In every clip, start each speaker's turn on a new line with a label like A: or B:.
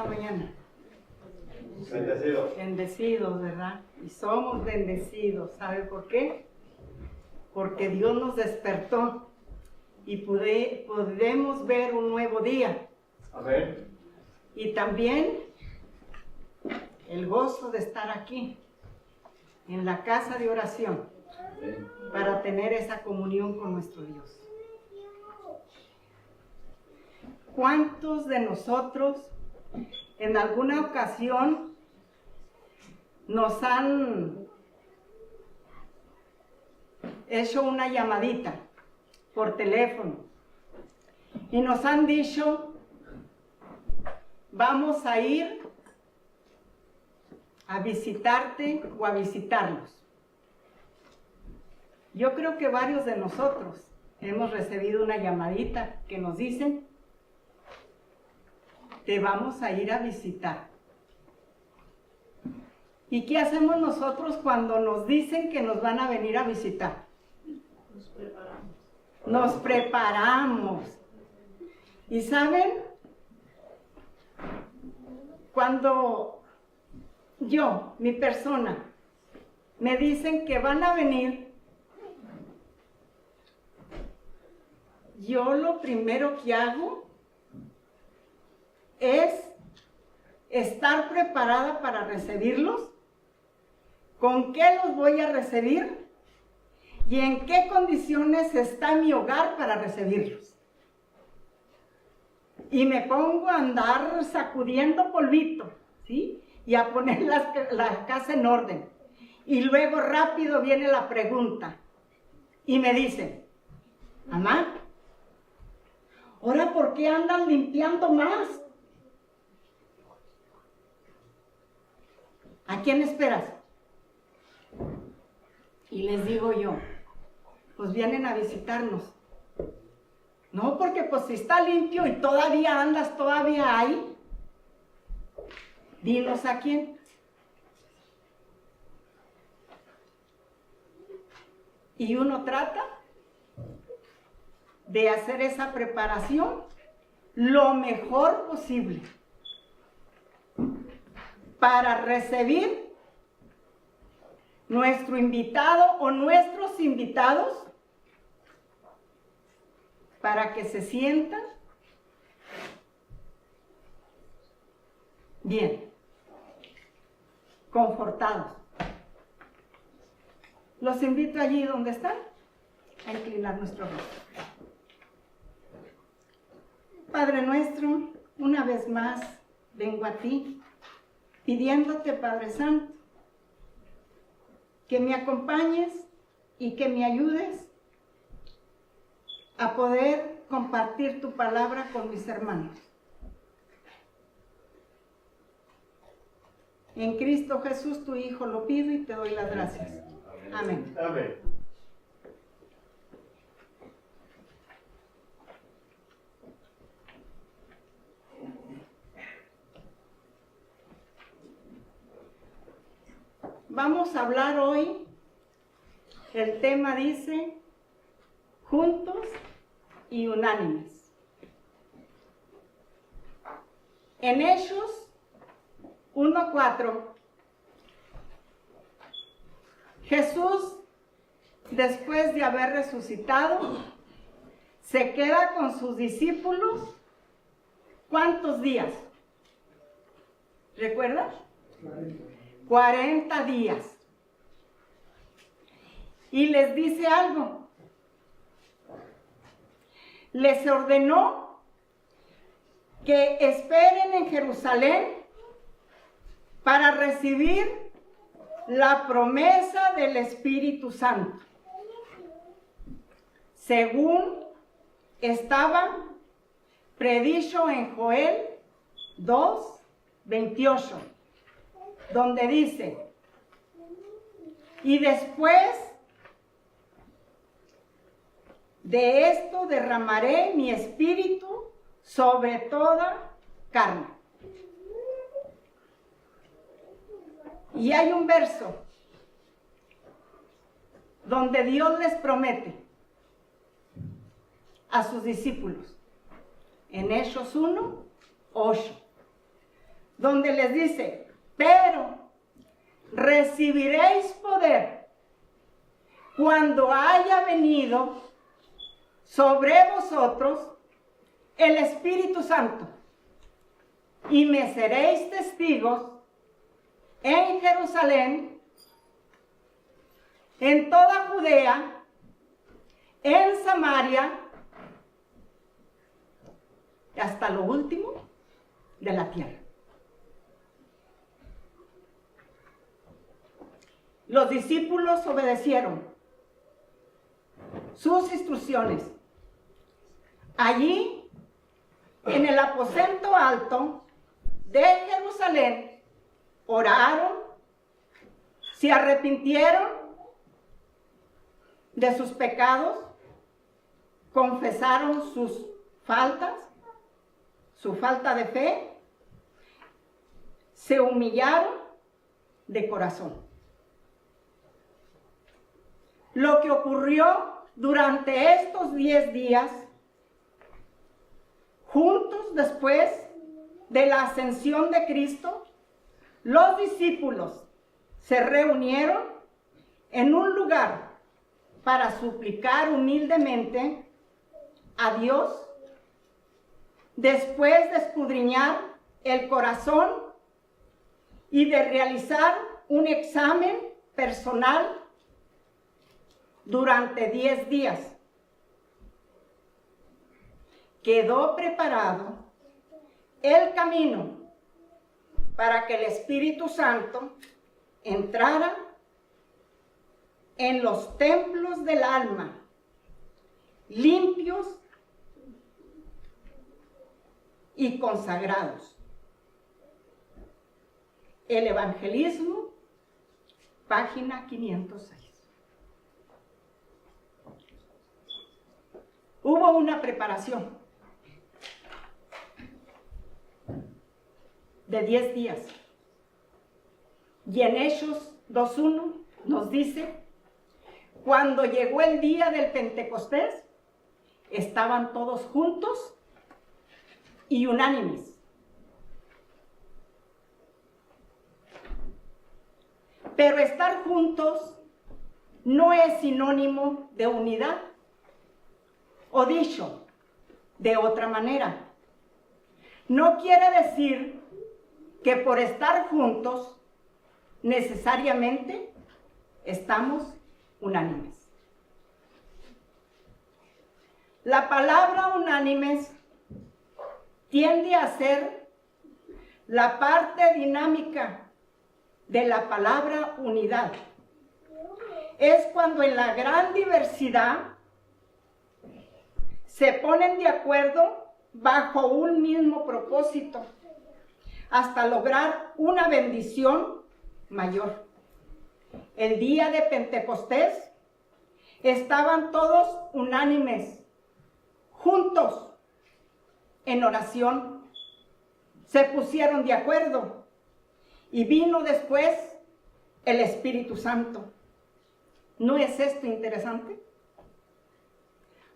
A: mañana?
B: Bendecidos.
A: Bendecidos, ¿verdad? Y somos bendecidos. ¿Sabe por qué? Porque Dios nos despertó y podemos ver un nuevo día.
B: Amén.
A: Y también el gozo de estar aquí, en la casa de oración, para tener esa comunión con nuestro Dios. ¿Cuántos de nosotros en alguna ocasión nos han hecho una llamadita por teléfono y nos han dicho, vamos a ir a visitarte o a visitarlos? Yo creo que varios de nosotros hemos recibido una llamadita que nos dicen, te vamos a ir a visitar. ¿Y qué hacemos nosotros cuando nos dicen que nos van a venir a visitar?
C: Nos preparamos.
A: Nos preparamos. ¿Y saben? Cuando mi persona, me dicen que van a venir, yo lo primero que hago es estar preparada para recibirlos, con qué los voy a recibir y en qué condiciones está mi hogar para recibirlos. Y me pongo a andar sacudiendo polvito, ¿sí? Y a poner la casa en orden. Y luego rápido viene la pregunta. Y me dicen, mamá, ¿ahora por qué andan limpiando más? ¿A quién esperas? Y les digo yo, pues vienen a visitarnos. No, porque pues si está limpio y todavía andas, todavía hay. Dinos a quién. Y uno trata de hacer esa preparación lo mejor posible para recibir nuestro invitado o nuestros invitados, para que se sientan bien, confortados. Los invito allí donde están a inclinar nuestro rostro. Padre nuestro, una vez más vengo a ti pidiéndote, Padre Santo, que me acompañes y que me ayudes a poder compartir tu palabra con mis hermanos. En Cristo Jesús, tu Hijo, lo pido y te doy las gracias. Amén.
B: Amén.
A: Vamos a hablar hoy, el tema dice, juntos y unánimes. En Hechos 1:4, Jesús, después de haber resucitado, se queda con sus discípulos, ¿cuántos días? ¿Recuerdas? 40 días. Y les dice algo. Les ordenó que esperen en Jerusalén para recibir la promesa del Espíritu Santo, según estaba predicho en Joel 2:28, donde dice, y después de esto derramaré mi espíritu sobre toda carne. Y hay un verso donde Dios les promete a sus discípulos, en Hechos 1:8, donde les dice, pero recibiréis poder cuando haya venido sobre vosotros el Espíritu Santo, y me seréis testigos en Jerusalén, en toda Judea, en Samaria, y hasta lo último de la tierra. Los discípulos obedecieron sus instrucciones. Allí, en el aposento alto de Jerusalén, oraron, se arrepintieron de sus pecados, confesaron sus faltas, su falta de fe, se humillaron de corazón. Lo que ocurrió durante estos 10 días, juntos después de la ascensión de Cristo, los discípulos se reunieron en un lugar para suplicar humildemente a Dios, después de escudriñar el corazón y de realizar un examen personal durante 10 días. Quedó preparado el camino para que el Espíritu Santo entrara en los templos del alma, limpios y consagrados. El Evangelismo, página 506. Hubo una preparación de 10 días. Y en Hechos 2:1 nos dice, cuando llegó el día del Pentecostés, estaban todos juntos y unánimes. Pero estar juntos no es sinónimo de unidad. O dicho de otra manera, no quiere decir que por estar juntos necesariamente estamos unánimes. La palabra unánimes tiende a ser la parte dinámica de la palabra unidad. Es cuando en la gran diversidad se ponen de acuerdo bajo un mismo propósito hasta lograr una bendición mayor. El día de Pentecostés estaban todos unánimes, juntos, en oración. Se pusieron de acuerdo y vino después el Espíritu Santo. ¿No es esto interesante?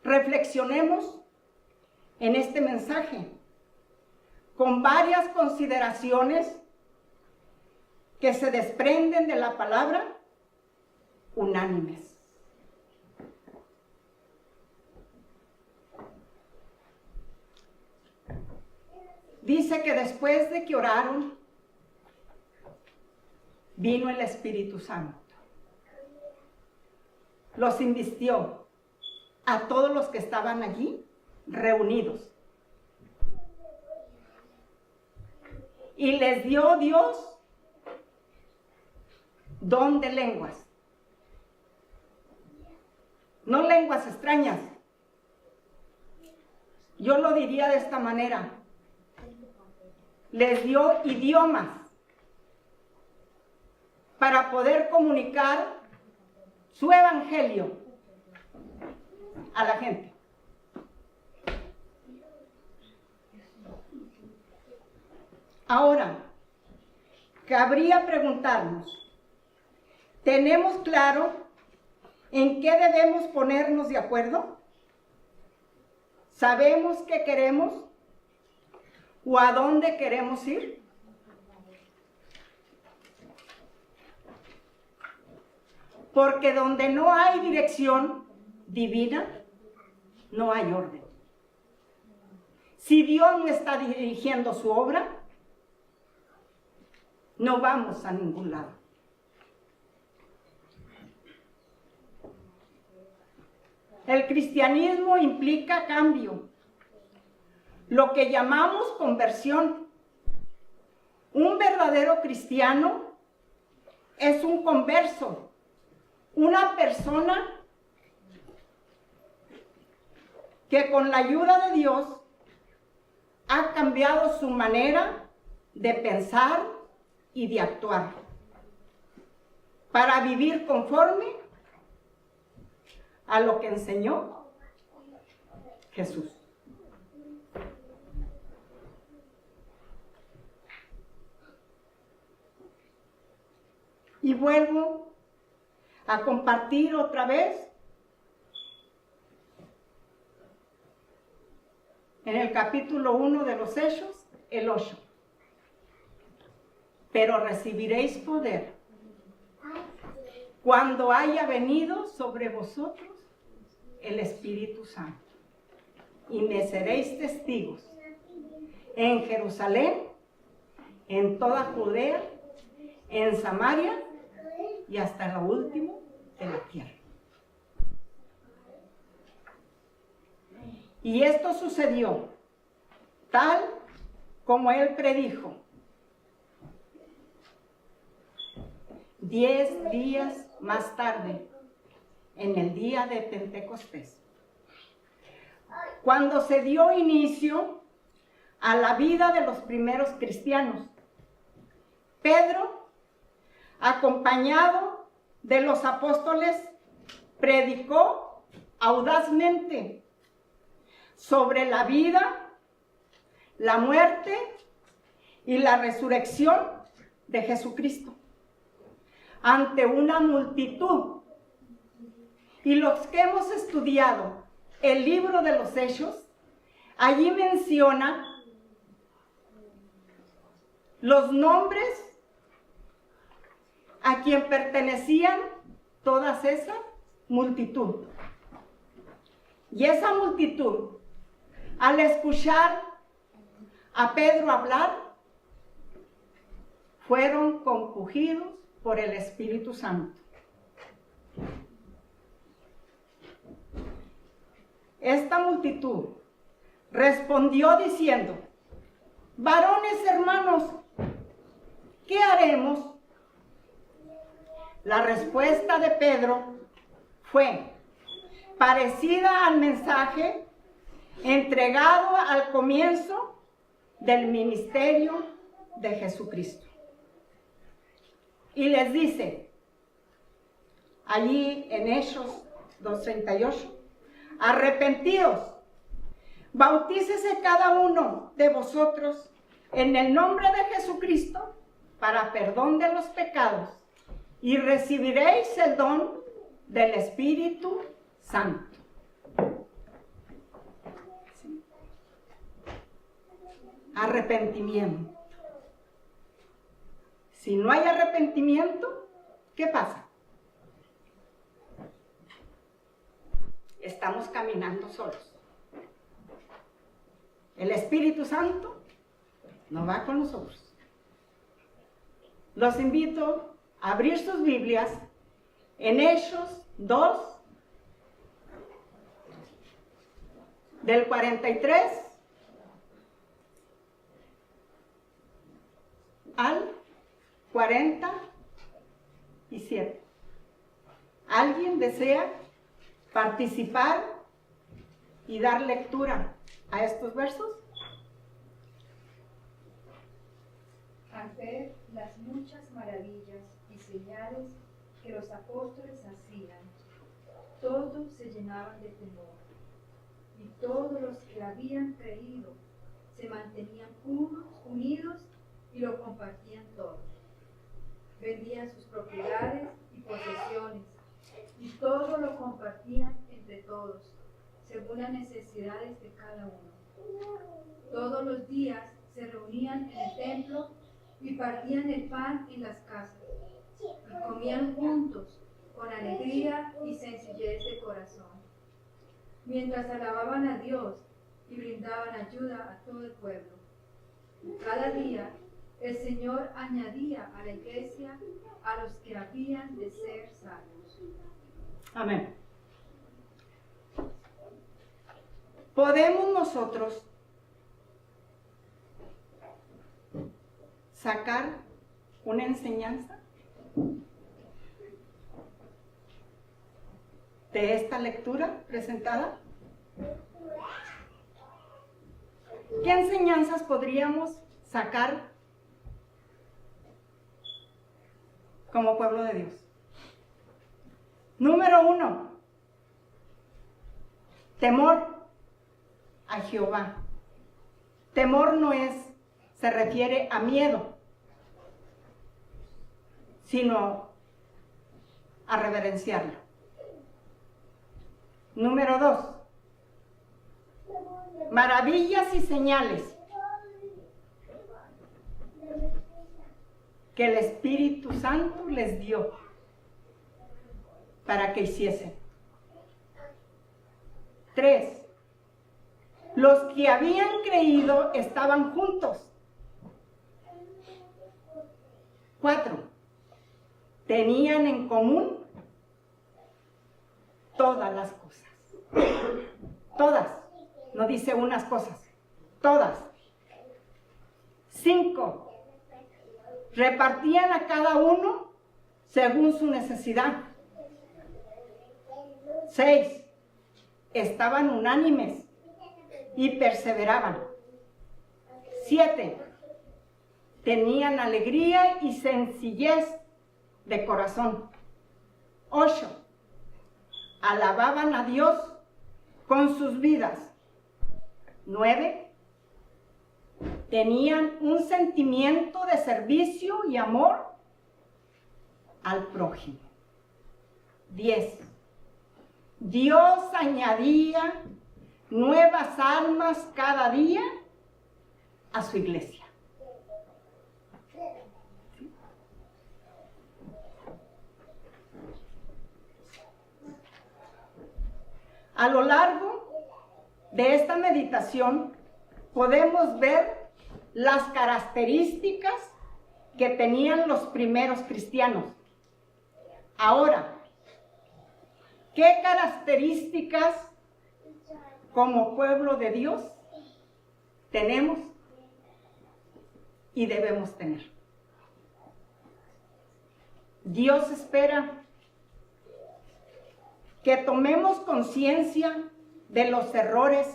A: Reflexionemos en este mensaje con varias consideraciones que se desprenden de la palabra unánimes. Dice que después de que oraron, vino el Espíritu Santo. Los invistió a todos los que estaban allí reunidos. Y les dio Dios don de lenguas. No lenguas extrañas. Yo lo diría de esta manera. Les dio idiomas para poder comunicar su evangelio a la gente. Ahora, cabría preguntarnos, ¿tenemos claro en qué debemos ponernos de acuerdo? ¿Sabemos qué queremos o a dónde queremos ir? Porque donde no hay dirección divina, no hay orden. Si Dios no está dirigiendo su obra, no vamos a ningún lado. El cristianismo implica cambio, lo que llamamos conversión. Un verdadero cristiano es un converso, una persona que con la ayuda de Dios ha cambiado su manera de pensar y de actuar para vivir conforme a lo que enseñó Jesús. Y vuelvo a compartir otra vez en el capítulo 1 de los Hechos, el 8. Pero recibiréis poder cuando haya venido sobre vosotros el Espíritu Santo. Y me seréis testigos en Jerusalén, en toda Judea, en Samaria y hasta lo último de la tierra. Y esto sucedió tal como él predijo. 10 días más tarde, en el día de Pentecostés, cuando se dio inicio a la vida de los primeros cristianos, Pedro, acompañado de los apóstoles, predicó audazmente sobre la vida, la muerte y la resurrección de Jesucristo ante una multitud. Y los que hemos estudiado el libro de los Hechos, allí menciona los nombres a quien pertenecían todas esa multitud. Y esa multitud, al escuchar a Pedro hablar, fueron compungidos por el Espíritu Santo. Esta multitud respondió diciendo: varones hermanos, ¿qué haremos? La respuesta de Pedro fue parecida al mensaje entregado al comienzo del ministerio de Jesucristo. Y les dice, allí en Hechos 2:38, arrepentidos, bautícese cada uno de vosotros en el nombre de Jesucristo para perdón de los pecados, y recibiréis el don del Espíritu Santo. ¿Sí? Arrepentimiento. Si no hay arrepentimiento, ¿qué pasa? Estamos caminando solos. El Espíritu Santo no va con nosotros. Los invito a abrir sus Biblias en Hechos 2, del 43 al 47. ¿Alguien desea participar y dar lectura a estos versos?
D: Al ver las muchas maravillas y señales que los apóstoles hacían, todos se llenaban de temor, y todos los que habían creído se mantenían unidos y lo compartían todo. Vendían sus propiedades y posesiones, y todo lo compartían entre todos, según las necesidades de cada uno. Todos los días se reunían en el templo y partían el pan en las casas, y comían juntos con alegría y sencillez de corazón, mientras alababan a Dios y brindaban ayuda a todo el pueblo. Cada día el Señor añadía a la iglesia a los que habían de ser salvos.
A: Amén. ¿Podemos nosotros sacar una enseñanza de esta lectura presentada? ¿Qué enseñanzas podríamos sacar como pueblo de Dios? Número 1, temor a Jehová. Temor no se refiere a miedo, sino a reverenciarlo. Número 2, maravillas y señales que el Espíritu Santo les dio para que hiciesen. 3, los que habían creído estaban juntos. 4, tenían en común todas las cosas. Todas, no dice unas cosas, todas. 5, repartían a cada uno según su necesidad. 6, estaban unánimes y perseveraban. 7, tenían alegría y sencillez de corazón. 8, alababan a Dios con sus vidas. 9, tenían un sentimiento de servicio y amor al prójimo. 10, Dios añadía nuevas almas cada día a su iglesia. A lo largo de esta meditación podemos ver las características que tenían los primeros cristianos. Ahora, ¿qué características como pueblo de Dios tenemos y debemos tener? Dios espera que tomemos conciencia de los errores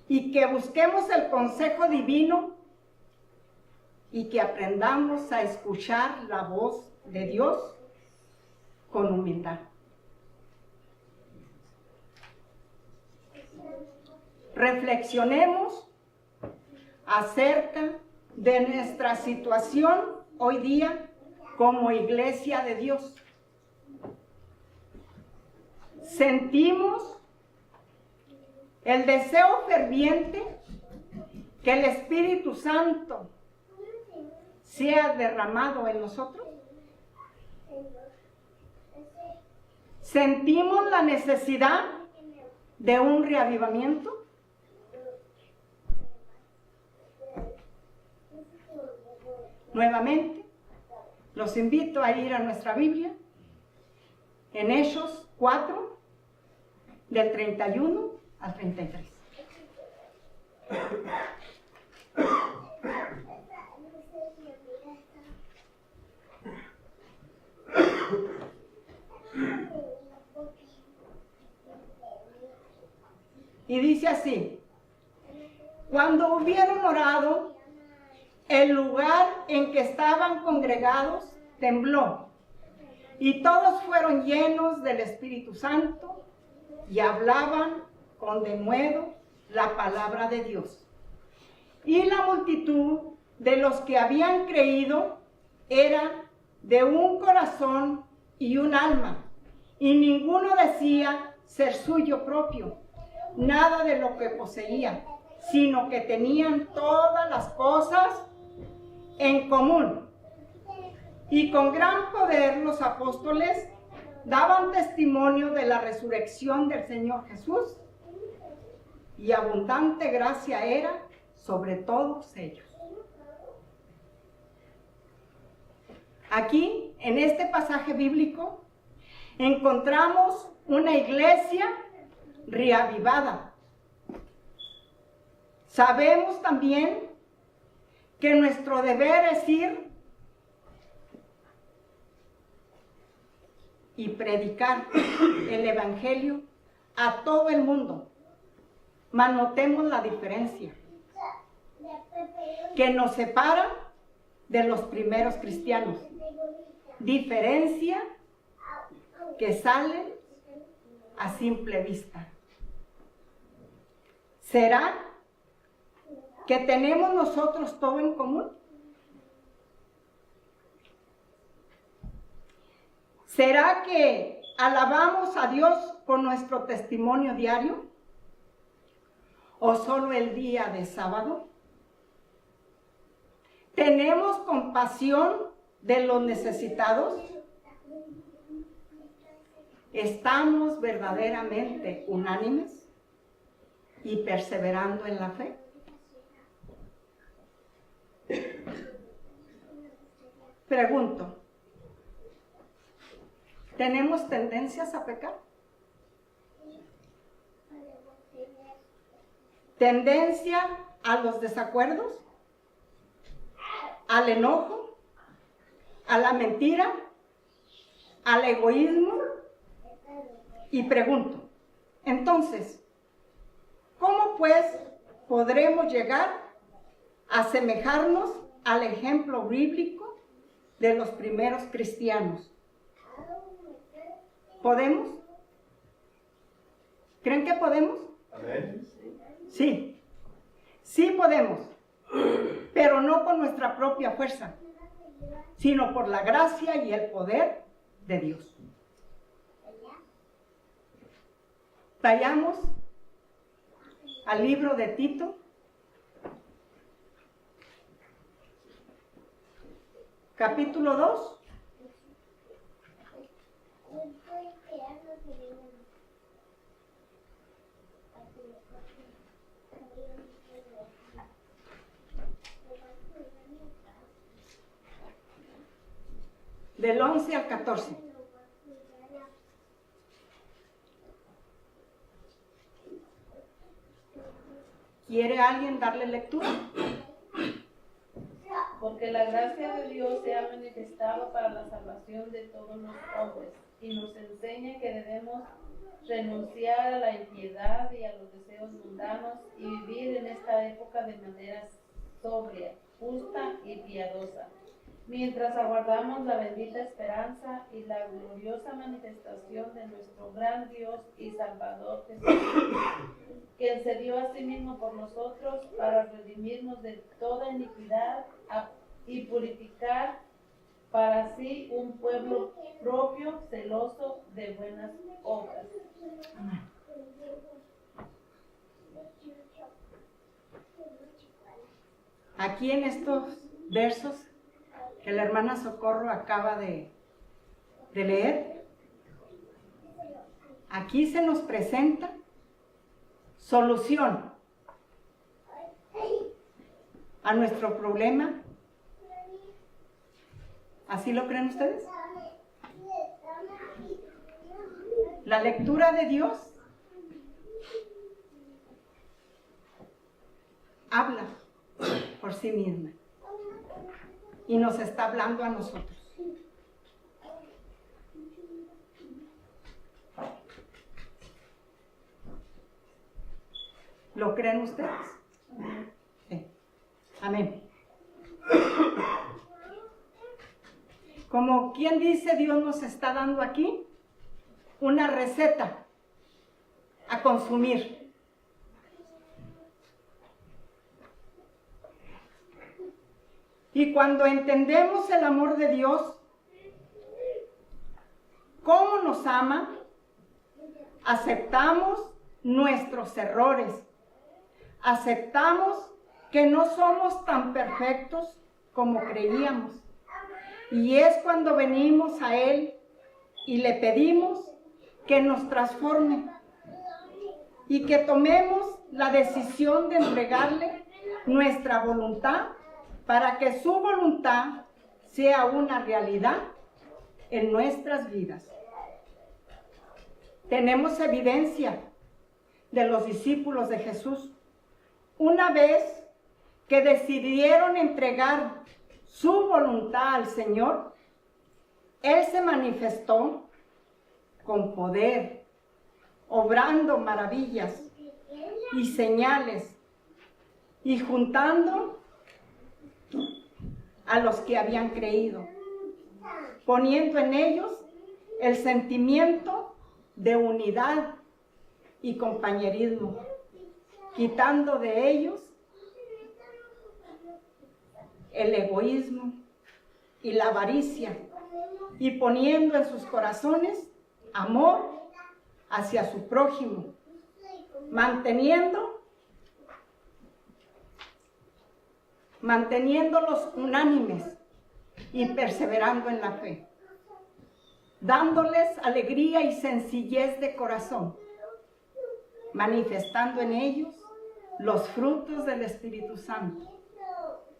A: y que busquemos el consejo divino y que aprendamos a escuchar la voz de Dios con humildad. Reflexionemos acerca de nuestra situación hoy día como iglesia de Dios. Sentimos el deseo ferviente que el Espíritu Santo sea derramado en nosotros. Sentimos la necesidad de un reavivamiento. Nuevamente, los invito a ir a nuestra Biblia, en Hechos 4, del 31 al 33. Y dice así: cuando hubieron orado, el lugar en que estaban congregados tembló, y todos fueron llenos del Espíritu Santo y hablaban con denuedo la palabra de Dios. Y la multitud de los que habían creído era de un corazón y un alma, y ninguno decía ser suyo propio nada de lo que poseía, sino que tenían todas las cosas en común. Y con gran poder los apóstoles daban testimonio de la resurrección del Señor Jesús, y abundante gracia era sobre todos ellos. Aquí, en este pasaje bíblico, encontramos una iglesia reavivada. Sabemos también que nuestro deber es ir y predicar el Evangelio a todo el mundo. Mas notemos la diferencia que nos separa de los primeros cristianos. Diferencia que sale a simple vista. ¿Será que tenemos nosotros todo en común? ¿Será que alabamos a Dios con nuestro testimonio diario? ¿O solo el día de sábado? ¿Tenemos compasión de los necesitados? ¿Estamos verdaderamente unánimes y perseverando en la fe? Pregunto, ¿tenemos tendencias a pecar? ¿Tendencia a los desacuerdos? ¿Al enojo? ¿A la mentira? ¿Al egoísmo? Y pregunto, entonces, ¿cómo pues podremos llegar a asemejarnos al ejemplo bíblico de los primeros cristianos? ¿Podemos? ¿Creen que podemos?
B: Amén.
A: Sí, sí podemos, pero no con nuestra propia fuerza, sino por la gracia y el poder de Dios. Vayamos al libro de Tito, capítulo 2. Del 11 al 14. ¿Quiere alguien darle lectura?
C: Porque la gracia de Dios se ha manifestado para la salvación de todos los hombres, y nos enseña que debemos renunciar a la impiedad y a los deseos mundanos y vivir en esta época de manera sobria, justa y piadosa, mientras aguardamos la bendita esperanza y la gloriosa manifestación de nuestro gran Dios y Salvador Jesucristo, quien se dio a sí mismo por nosotros para redimirnos de toda iniquidad y purificar para sí un pueblo propio, celoso de buenas obras.
A: Aquí en estos versos que la hermana Socorro acaba de leer, aquí se nos presenta solución a nuestro problema. ¿Así lo creen ustedes? La lectura de Dios habla por sí misma y nos está hablando a nosotros. ¿Lo creen ustedes? Sí. Amén. Como quien dice, Dios nos está dando aquí una receta a consumir. Y cuando entendemos el amor de Dios, cómo nos ama, aceptamos nuestros errores, aceptamos que no somos tan perfectos como creíamos. Y es cuando venimos a Él y le pedimos que nos transforme y que tomemos la decisión de entregarle nuestra voluntad para que su voluntad sea una realidad en nuestras vidas. Tenemos evidencia de los discípulos de Jesús. Una vez que decidieron entregar su voluntad al Señor, Él se manifestó con poder, obrando maravillas y señales y juntando a los que habían creído, poniendo en ellos el sentimiento de unidad y compañerismo, quitando de ellos el egoísmo y la avaricia y poniendo en sus corazones amor hacia su prójimo, manteniéndolos unánimes y perseverando en la fe, dándoles alegría y sencillez de corazón, manifestando en ellos los frutos del Espíritu Santo,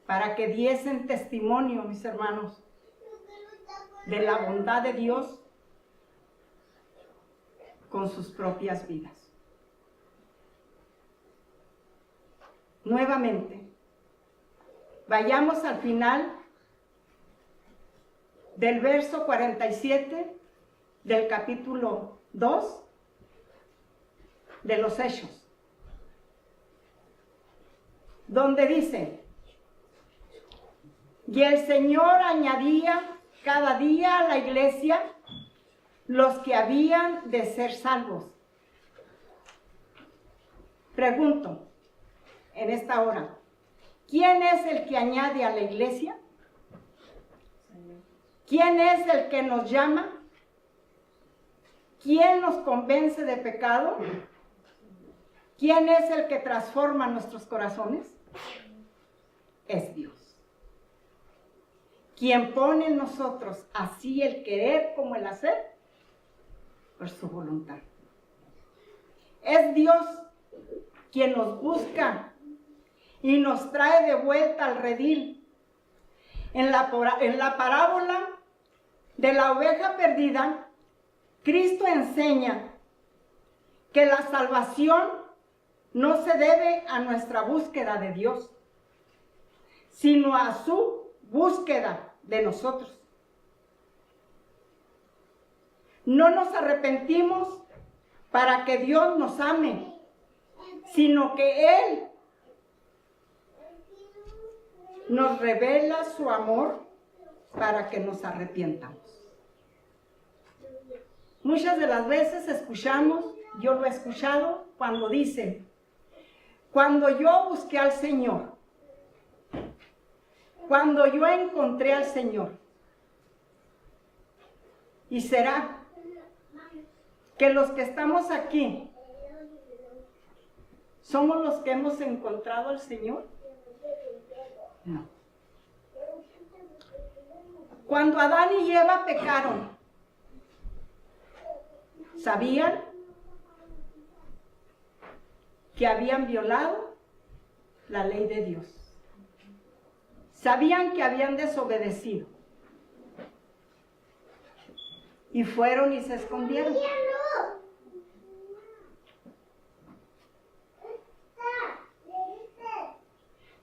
A: para que diesen testimonio, mis hermanos, de la bondad de Dios con sus propias vidas. Nuevamente, vayamos al final del verso 47 del capítulo 2 de los Hechos, donde dice: y el Señor añadía cada día a la iglesia los que habían de ser salvos. Pregunto en esta hora, ¿quién es el que añade a la iglesia? ¿Quién es el que nos llama? ¿Quién nos convence de pecado? ¿Quién es el que transforma nuestros corazones? Es Dios. Quien pone en nosotros así el querer como el hacer por su voluntad. Es Dios quien nos busca y nos trae de vuelta al redil. En la parábola de la oveja perdida, Cristo enseña que la salvación no se debe a nuestra búsqueda de Dios, sino a su búsqueda de nosotros. No nos arrepentimos para que Dios nos ame, sino que Él nos revela su amor para que nos arrepientamos. Muchas de las veces escuchamos, yo lo he escuchado, cuando dicen: cuando yo busqué al Señor, cuando yo encontré al Señor. ¿Y será que los que estamos aquí somos los que hemos encontrado al Señor? No. Cuando Adán y Eva pecaron, ¿sabían que habían violado la ley de Dios? Sabían que habían desobedecido. Y fueron y se escondieron.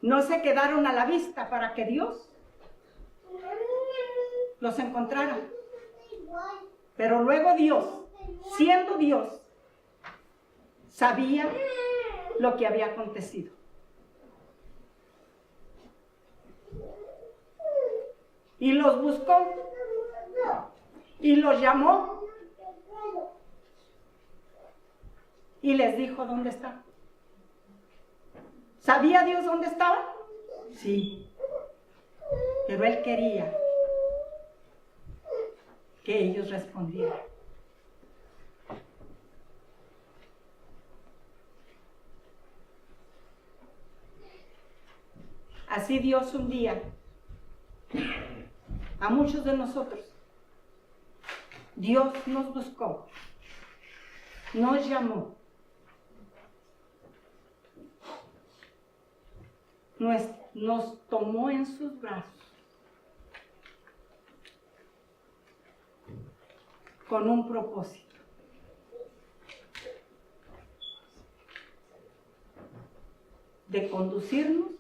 A: No se quedaron a la vista para que Dios los encontrara. Pero luego Dios, siendo Dios, sabía lo que había acontecido. Y los buscó y los llamó y les dijo dónde estaban. ¿Sabía Dios dónde estaban? Sí, pero Él quería que ellos respondieran. Así Dios un día a muchos de nosotros Dios nos buscó, nos llamó, nos tomó en sus brazos con un propósito. De conducirnos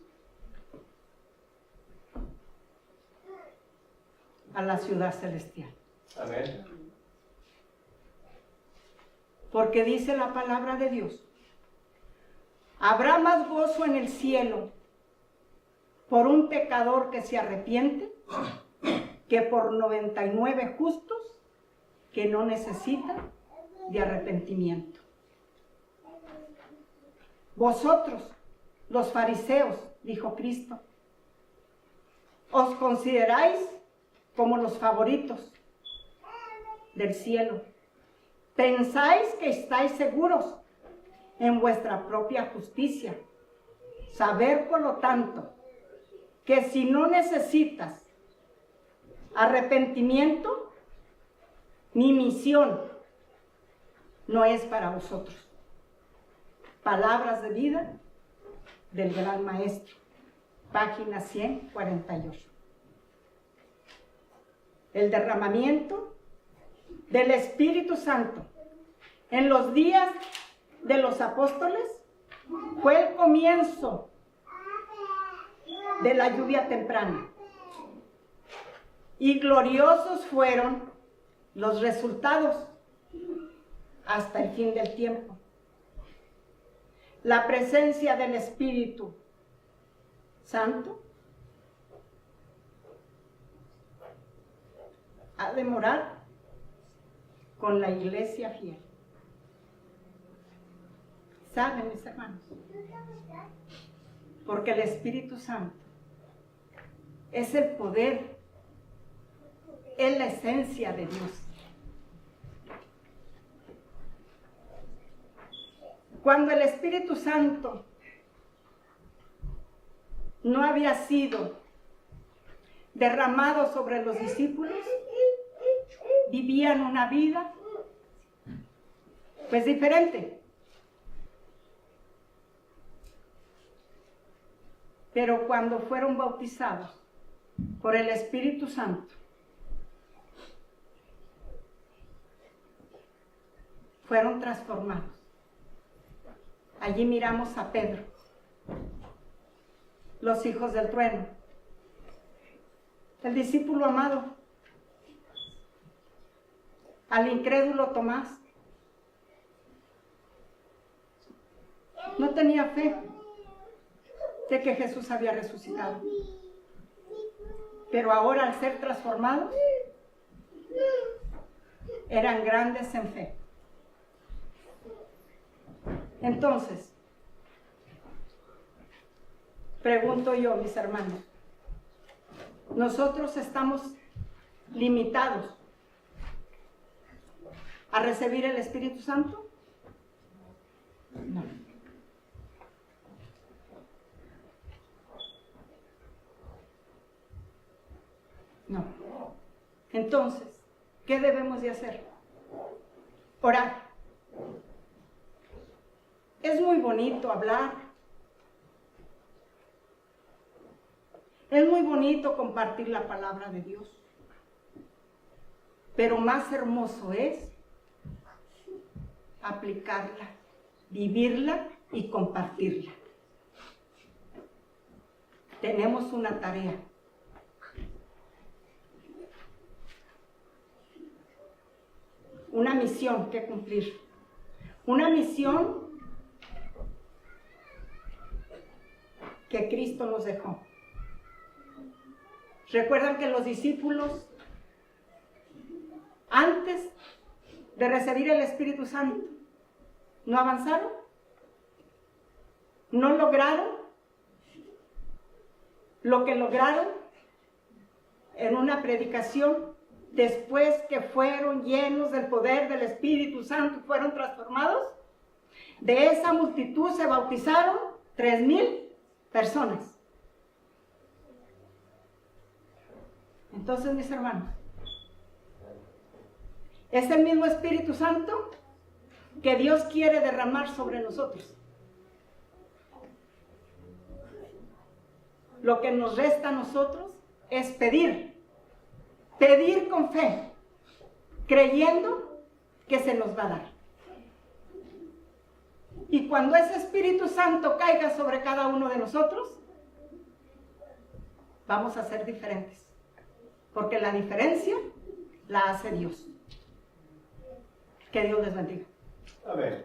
A: a la ciudad celestial.
B: Amén.
A: Porque dice la palabra de Dios, habrá más gozo en el cielo por un pecador que se arrepiente que por 99 justos que no necesitan de arrepentimiento. Vosotros, los fariseos, dijo Cristo, os consideráis como los favoritos del cielo. Pensáis que estáis seguros en vuestra propia justicia. Saber, por lo tanto, que si no necesitas arrepentimiento, mi misión no es para vosotros. Palabras de vida del Gran Maestro, página 148. El derramamiento del Espíritu Santo en los días de los apóstoles fue el comienzo de la lluvia temprana. Y gloriosos fueron los resultados hasta el fin del tiempo. La presencia del Espíritu Santo ha de morar con la iglesia fiel. ¿Saben, mis hermanos? Porque el Espíritu Santo es el poder, es la esencia de Dios. Cuando el Espíritu Santo no había sido derramado sobre los discípulos, vivían una vida pues diferente. Pero cuando fueron bautizados por el Espíritu Santo, fueron transformados. Allí miramos a Pedro, los hijos del trueno, el discípulo amado, al incrédulo Tomás. No tenía fe de que Jesús había resucitado, pero ahora al ser transformados, eran grandes en fe. Entonces, pregunto yo, mis hermanos, ¿nosotros estamos limitados a recibir el Espíritu Santo? No. No. Entonces, ¿qué debemos de hacer? Orar. Es muy bonito hablar. Es muy bonito compartir la palabra de Dios. Pero más hermoso es aplicarla, vivirla y compartirla. Tenemos una tarea. Una misión que cumplir. Una misión que Cristo nos dejó. ¿Recuerdan que los discípulos, antes de recibir el Espíritu Santo, no avanzaron? ¿No lograron lo que lograron en una predicación después que fueron llenos del poder del Espíritu Santo, fueron transformados? De esa multitud se bautizaron 3,000 personas. Entonces, mis hermanos, Es el mismo Espíritu Santo que Dios quiere derramar sobre nosotros. Lo que nos resta a nosotros es pedir con fe, creyendo que se nos va a dar. Y cuando ese Espíritu Santo caiga sobre cada uno de nosotros, vamos a ser diferentes, porque la diferencia la hace Dios. Que Dios les bendiga.
B: Amén.